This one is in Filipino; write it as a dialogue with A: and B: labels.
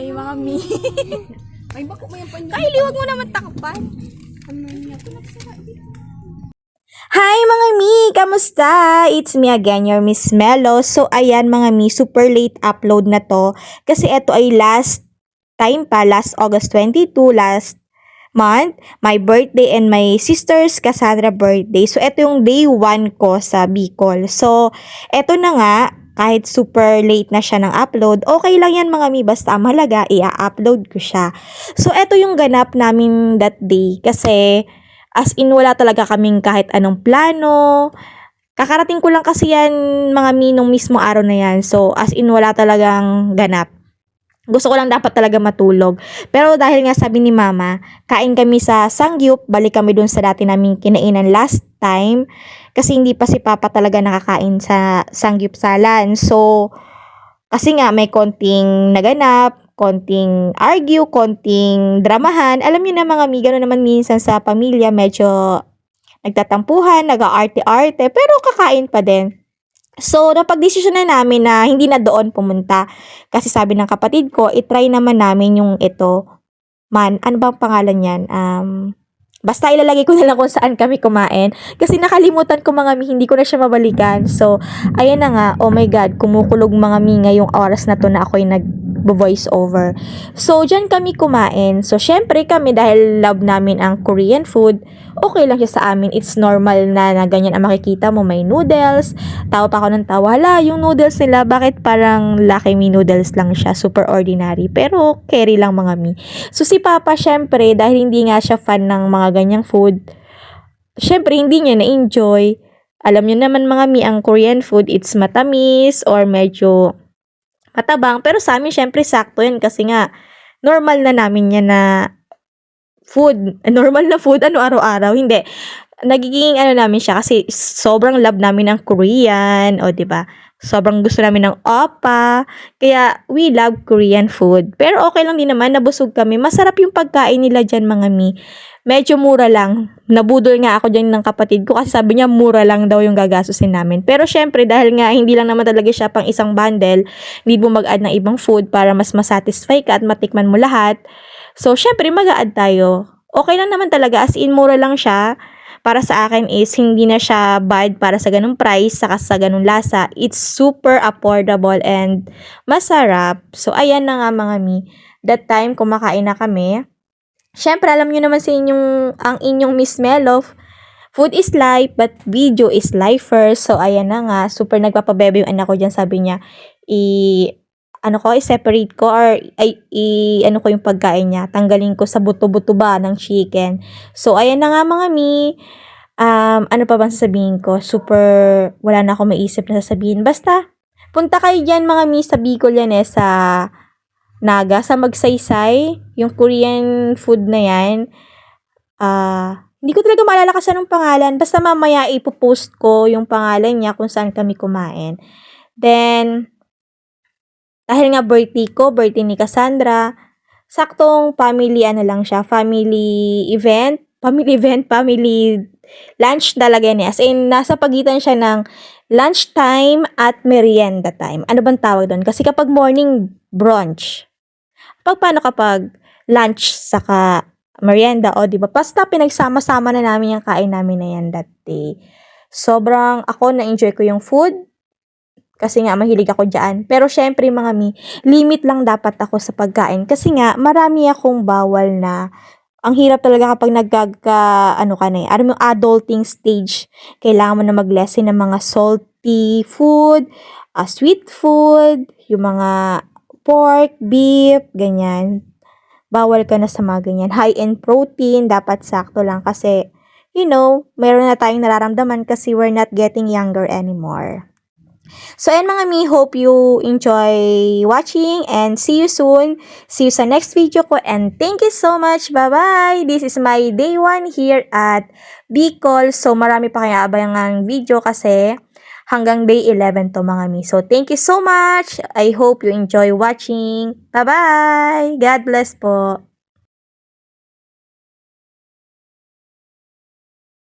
A: Hi, mga mi.
B: Ay, bako mo yung panyo.
A: Kylie, wag mo naman takpan.
B: Ano niya? Ito nagsara.
A: Hi mga mi! Kamusta? It's me again, your Miss Melo. So ayan mga mi, super late upload na to. Kasi ito ay last time pa, last August 22, last month, my birthday and my sister's Cassandra birthday. So ito yung day 1 ko sa Bicol. So ito na nga, kahit super late na siya ng upload, okay lang yan mga mi, basta ang mahalaga, i-upload ko siya. So ito yung ganap namin that day kasi as in wala talaga kaming kahit anong plano. Kakarating ko lang kasi yan mga mi nung mismo araw na yan. So as in wala talagang ganap. Gusto ko lang dapat talaga matulog. Pero dahil nga sabi ni mama, kain kami sa Sangyup, balik kami dun sa dati naming kinainan last time. Kasi hindi pa si papa talaga nakakain sa Sangyup Salan. So, kasi nga may konting naganap, konting argue, konting dramahan. Alam niyo na mga mi, gano'n naman minsan sa pamilya, medyo nagtatampuhan, nag-aarte-arte, pero kakain pa din. So, napag-desisyon na namin na hindi na doon pumunta. Kasi sabi ng kapatid ko, itry naman namin yung ito. Ano bang pangalan yan? Basta ilalagay ko na lang kung saan kami kumain. Kasi nakalimutan ko mga mi, hindi ko na siya mabalikan. So, ayan na nga, oh my God, kumukulog mga mi ngayong oras na to na ako'y nag-voice over. So, dyan kami kumain. So, syempre kami, dahil love namin ang Korean food, okay lang siya sa amin. It's normal na ganyan ang makikita mo. May noodles. Tawa pa ako ng tawa. Hala, yung noodles nila, bakit parang Lucky Me noodles lang siya? Super ordinary. Pero, carry lang mga mi. So, si Papa, syempre, dahil hindi nga siya fan ng mga ganyang food, syempre, hindi niya na-enjoy. Alam niyo naman mga mi, ang Korean food, it's matamis or medyo matabang. Pero sa amin, syempre, sakto yan kasi nga, normal na namin yan na food. Normal na food, araw-araw. Hindi. Nagiging namin siya kasi sobrang love namin ng Korean, o 'di ba? Sobrang gusto namin ng oppa. Kaya we love Korean food. Pero okay lang din naman, nabusog kami. Masarap yung pagkain nila diyan mga mi. Medyo mura lang. Nabudol nga ako diyan ng kapatid ko kasi sabi niya mura lang daw yung gagastusin namin. Pero syempre dahil nga hindi lang naman talaga siya pang isang bundle, need mo mag-add ng ibang food para mas masatisfy ka at matikman mo lahat. So syempre mag-a-add tayo. Okay lang naman talaga, as in mura lang siya. Para sa akin is hindi na siya bad para sa ganung price saka sa ganung lasa. It's super affordable and masarap. So ayan na nga mga mi. That time kumakain na kami. Syempre alam niyo naman sa inyong ang inyong Miss Melo, food is life but video is life first. So ayan na nga, super nagpapabebe yung anak ko diyan, sabi niya i-separate ko or ano ko yung pagkain niya. Tanggalin ko sa buto-buto ba ng chicken. So, ayan na nga mga mi. Ano pa bang sasabihin ko? Super, wala na ako maisip na sasabihin. Basta, punta kayo dyan mga mi sa Bicol yan sa Naga, sa Magsaysay. Yung Korean food na yan. Hindi ko talaga maalala kasi anong pangalan. Basta mamaya ipopost ko yung pangalan niya kung saan kami kumain. Then, dahil nga birthday ko, birthday ni Cassandra, saktong family lang siya, family event, family lunch talaga niya. As in, nasa pagitan siya ng lunch time at merienda time. Ano bang tawag doon? Kasi kapag morning, brunch. Paano kapag lunch saka merienda, o diba? Basta pinagsama-sama na namin yung kain namin na yan that day. Sobrang ako na-enjoy ko yung food. Kasi nga, mahilig ako dyan. Pero syempre mga mi, limit lang dapat ako sa pagkain. Kasi nga, marami akong bawal na. Ang hirap talaga kapag yung adulting stage. Kailangan mo na mag-lessen ng mga salty food, sweet food, yung mga pork, beef, ganyan. Bawal ka na sa mga ganyan. High in protein, dapat sakto lang. Kasi, meron na tayong nararamdaman kasi we're not getting younger anymore. So, ayan mga mi, hope you enjoy watching and see you soon. See you sa next video ko and thank you so much. Bye-bye! This is my day 1 here at Bicol. So, marami pa kayong abangang video kasi hanggang day 11 to mga mi. So, thank you so much. I hope you enjoy watching. Bye-bye! God bless po!